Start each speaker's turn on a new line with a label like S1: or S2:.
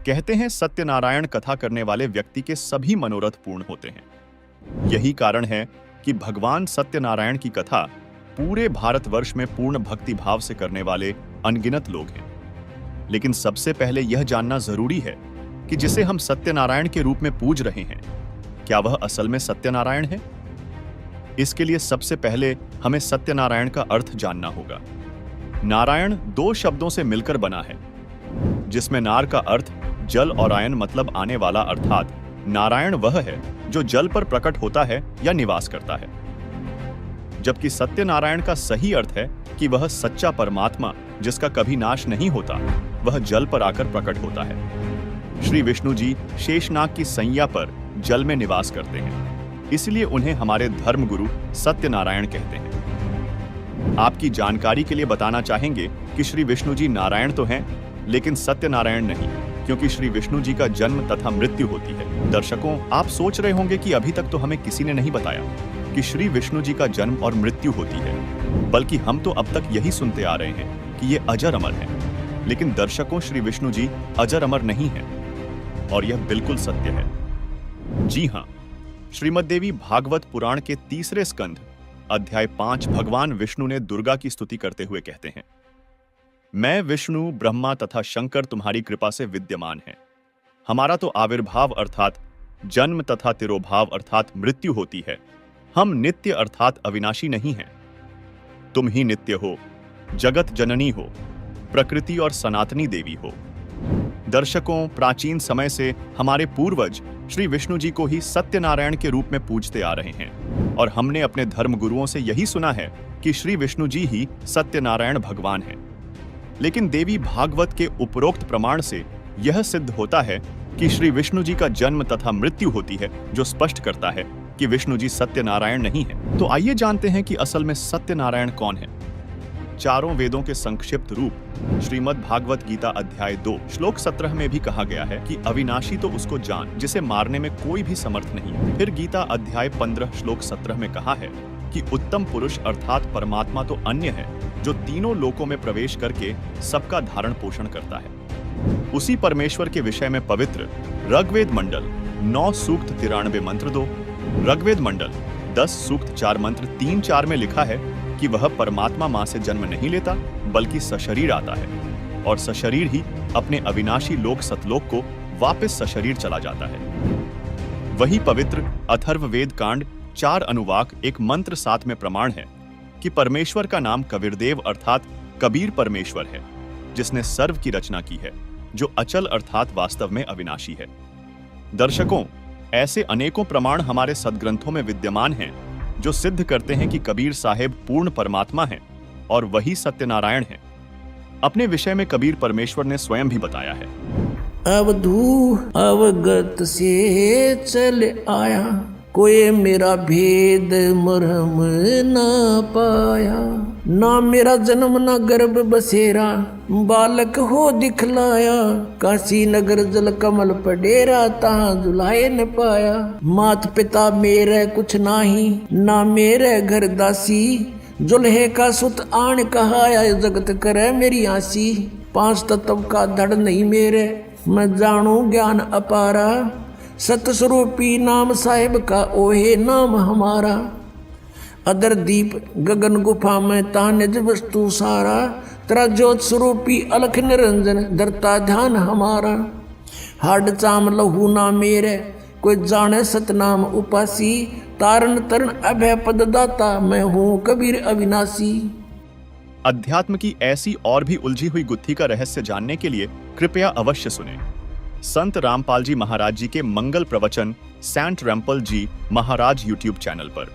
S1: कहते हैं सत्यनारायण कथा करने वाले व्यक्ति के सभी मनोरथ पूर्ण होते हैं। यही कारण है कि भगवान सत्यनारायण की कथा पूरे भारतवर्ष में पूर्ण भक्ति भाव से करने वाले अनगिनत लोग हैं। लेकिन सबसे पहले यह जानना जरूरी है कि जिसे हम सत्यनारायण के रूप में पूज रहे हैं, क्या वह असल में सत्यनारायण है? इसके लिए सबसे पहले हमें सत्यनारायण का अर्थ जानना होगा। नारायण दो शब्दों से मिलकर बना है, जिसमें नार का अर्थ जल और आयन मतलब आने वाला, अर्थात नारायण वह है जो जल पर प्रकट होता है या निवास करता है। जबकि सत्यनारायण का सही अर्थ है कि वह सच्चा परमात्मा जिसका कभी नाश नहीं होता, वह जल पर आकर प्रकट होता है। श्री विष्णु जी शेषनाग की सैया पर जल में निवास करते हैं, इसलिए उन्हें हमारे धर्मगुरु सत्यनारायण कहते हैं। आपकी जानकारी के लिए बताना चाहेंगे कि श्री विष्णु जी नारायण तो हैं, लेकिन सत्यनारायण नहीं, क्योंकि श्री विष्णु जी का जन्म तथा मृत्यु होती है। दर्शकों, आप सोच रहे होंगे कि अभी तक तो हमें किसी ने नहीं बताया कि श्री विष्णु जी का जन्म और मृत्यु होती है, बल्कि हम तो अब तक यही सुनते आ रहे हैं कि ये अजर अमर हैं। लेकिन दर्शकों, श्री विष्णु जी अजर अमर नहीं हैं, और यह बिल्कुल सत्य है। जी हाँ, श्रीमद्देवी भागवत पुराण के 3 स्कंध अध्याय 5 भगवान विष्णु ने दुर्गा की स्तुति करते हुए कहते हैं, मैं विष्णु, ब्रह्मा तथा शंकर तुम्हारी कृपा से विद्यमान हैं। हमारा तो आविर्भाव अर्थात जन्म तथा तिरोभाव अर्थात मृत्यु होती है। हम नित्य अर्थात अविनाशी नहीं हैं। तुम ही नित्य हो, जगत जननी हो, प्रकृति और सनातनी देवी हो। दर्शकों, प्राचीन समय से हमारे पूर्वज श्री विष्णु जी को ही सत्यनारायण के रूप में पूजते आ रहे हैं, और हमने अपने धर्म गुरुओं से यही सुना है कि श्री विष्णु जी ही सत्यनारायण भगवान हैं। लेकिन देवी भागवत के उपरोक्त प्रमाण से यह सिद्ध होता है कि श्री विष्णु जी का जन्म तथा मृत्यु होती है, जो स्पष्ट करता है कि विष्णु जी सत्यनारायण नहीं है। तो आइए जानते हैं कि असल में सत्यनारायण कौन है। चारों वेदों के संक्षिप्त रूप श्रीमद् भागवत गीता अध्याय 2 श्लोक 17 में भी कहा गया है कि अविनाशी तो उसको जान जिसे मारने में कोई भी समर्थ नहीं। फिर गीता अध्याय 15 श्लोक 17 में कहा है कि उत्तम पुरुष अर्थात परमात्मा तो अन्य है जो तीनों लोकों में प्रवेश करके सबका धारण पोषण करता है। उसी परमेश्वर के विषय में पवित्र ऋग्वेद मंडल 9 सूक्त 93 मंत्र 2, ऋग्वेद मंडल 10 सूक्त 4 मंत्र 3-4 में लिखा है कि वह परमात्मा मां से जन्म नहीं लेता, बल्कि सशरीर आता है, और सशरीर ही अपने अविनाशी लोक सतलोक को वापस सशरीर चला जाता है। वही पवित्र अथर्ववेद कांड 4 अनुवाक 1 मंत्र 7 में प्रमाण है कि परमेश्वर का नाम कबीरदेव अर्थात कबीर परमेश्वर है, जिसने सर्व की रचना की है, जो अचल अर्थात वास्तव में अविनाशी है। दर्शकों, ऐसे अनेकों प्रमाण हमारे सदग्रंथों में विद्यमान हैं जो सिद्ध करते हैं कि कबीर साहेब पूर्ण परमात्मा हैं और वही सत्यनारायण हैं। अपने विषय में कबीर परमेश्वर ने स्वयं भी बताया है,
S2: अवधू अवगत से चल आया, कोई मेरा भेद मरहम ना पाया। ना मेरा जन्म ना गर्भ बसेरा, बालक हो दिखलाया। काशी नगर जल कमल पडेरा, तहाँ जुलाए न पाया। मात पिता मेरे कुछ नाही, ना मेरे घर दासी। जुल्हे का सुत आन कहाया, जगत करे मेरी आसी। 5 तत्व का धड़ नहीं मेरे, मैं जानू ज्ञान अपारा। सतस्वरूपी नाम साहिब का ओहे नाम हमारा। अदर दीप गगन गुफा में तानिज वस्तु सारा। तेरा ज्योत स्वरूपी अलख निरंजन, धरता ध्यान हमारा। हाड चाम लहू ना मेरे, कोई जाने सतनाम उपासी। तारण तरण अभय पद दाता, मैं हूँ कबीर अविनाशी।
S1: अध्यात्म की ऐसी और भी उलझी हुई गुत्थी का रहस्य जानने के लिए कृपया अवश्य सुनें संत रामपाल जी महाराज जी के मंगल प्रवचन सेंट रैम्पल जी महाराज यूट्यूब चैनल पर।